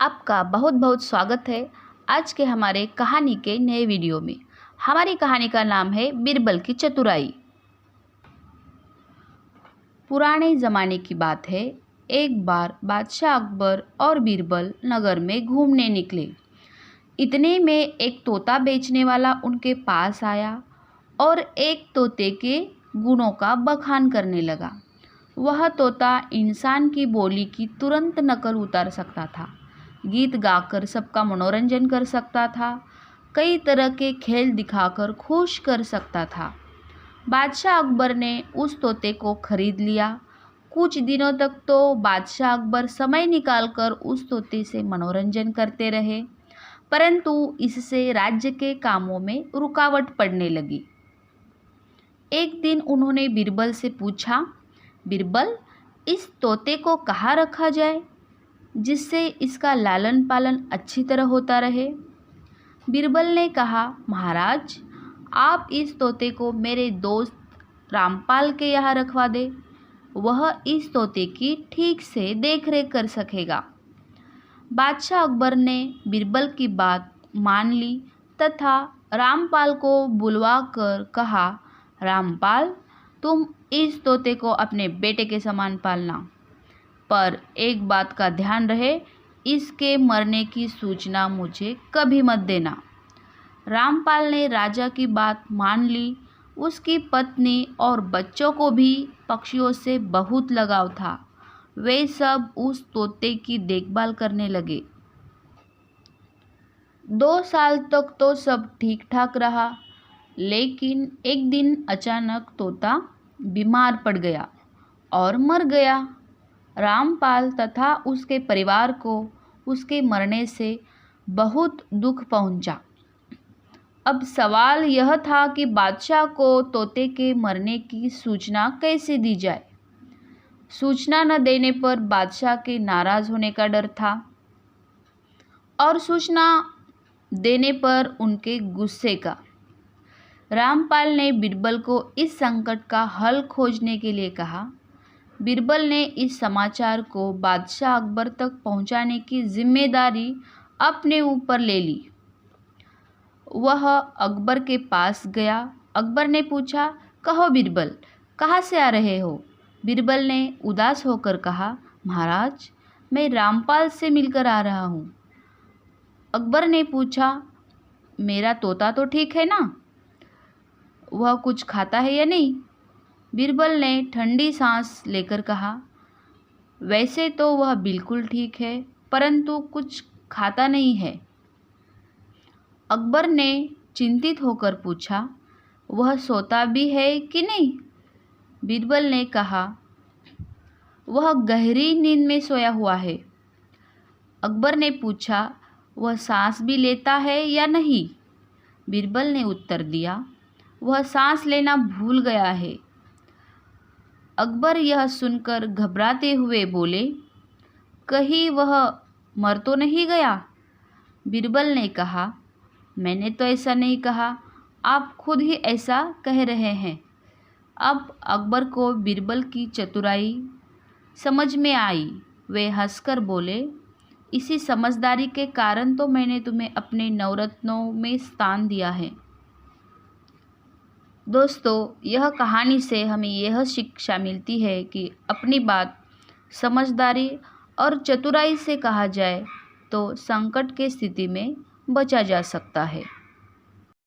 आपका बहुत बहुत स्वागत है आज के हमारे कहानी के नए वीडियो में। हमारी कहानी का नाम है बीरबल की चतुराई। पुराने ज़माने की बात है। एक बार बादशाह अकबर और बीरबल नगर में घूमने निकले। इतने में एक तोता बेचने वाला उनके पास आया और एक तोते के गुणों का बखान करने लगा। वह तोता इंसान की बोली की तुरंत नकल उतार सकता था, गीत गाकर सबका मनोरंजन कर सकता था, कई तरह के खेल दिखाकर खुश कर सकता था। बादशाह अकबर ने उस तोते को खरीद लिया। कुछ दिनों तक तो बादशाह अकबर समय निकालकर उस तोते से मनोरंजन करते रहे, परंतु इससे राज्य के कामों में रुकावट पड़ने लगी। एक दिन उन्होंने बीरबल से पूछा, बीरबल, इस तोते को कहाँ रखा जाए जिससे इसका लालन पालन अच्छी तरह होता रहे। बीरबल ने कहा, महाराज, आप इस तोते को मेरे दोस्त रामपाल के यहाँ रखवा दे। वह इस तोते की ठीक से देखरेख कर सकेगा। बादशाह अकबर ने बीरबल की बात मान ली तथा रामपाल को बुलवा कर कहा, रामपाल, तुम इस तोते को अपने बेटे के समान पालना, पर एक बात का ध्यान रहे, इसके मरने की सूचना मुझे कभी मत देना। रामपाल ने राजा की बात मान ली। उसकी पत्नी और बच्चों को भी पक्षियों से बहुत लगाव था। वे सब उस तोते की देखभाल करने लगे। 2 साल तक तो सब ठीक ठाक रहा, लेकिन एक दिन अचानक तोता बीमार पड़ गया और मर गया। रामपाल तथा उसके परिवार को उसके मरने से बहुत दुख पहुंचा। अब सवाल यह था कि बादशाह को तोते के मरने की सूचना कैसे दी जाए। सूचना न देने पर बादशाह के नाराज़ होने का डर था और सूचना देने पर उनके गुस्से का। रामपाल ने बीरबल को इस संकट का हल खोजने के लिए कहा। बीरबल ने इस समाचार को बादशाह अकबर तक पहुंचाने की जिम्मेदारी अपने ऊपर ले ली। वह अकबर के पास गया। अकबर ने पूछा, कहो बीरबल, कहाँ से आ रहे हो? बीरबल ने उदास होकर कहा, महाराज, मैं रामपाल से मिलकर आ रहा हूँ। अकबर ने पूछा, मेरा तोता तो ठीक है ना? वह कुछ खाता है या नहीं? बीरबल ने ठंडी सांस लेकर कहा, वैसे तो वह बिल्कुल ठीक है, परंतु कुछ खाता नहीं है। अकबर ने चिंतित होकर पूछा, वह सोता भी है कि नहीं? बीरबल ने कहा, वह गहरी नींद में सोया हुआ है। अकबर ने पूछा, वह सांस भी लेता है या नहीं? बीरबल ने उत्तर दिया, वह सांस लेना भूल गया है। अकबर यह सुनकर घबराते हुए बोले, कहीं वह मर तो नहीं गया? बीरबल ने कहा, मैंने तो ऐसा नहीं कहा, आप खुद ही ऐसा कह रहे हैं। अब अकबर को बीरबल की चतुराई समझ में आई। वे हंसकर बोले, इसी समझदारी के कारण तो मैंने तुम्हें अपने नवरत्नों में स्थान दिया है। दोस्तों, यह कहानी से हमें यह शिक्षा मिलती है कि अपनी बात समझदारी और चतुराई से कहा जाए तो संकट के स्थिति में बचा जा सकता है।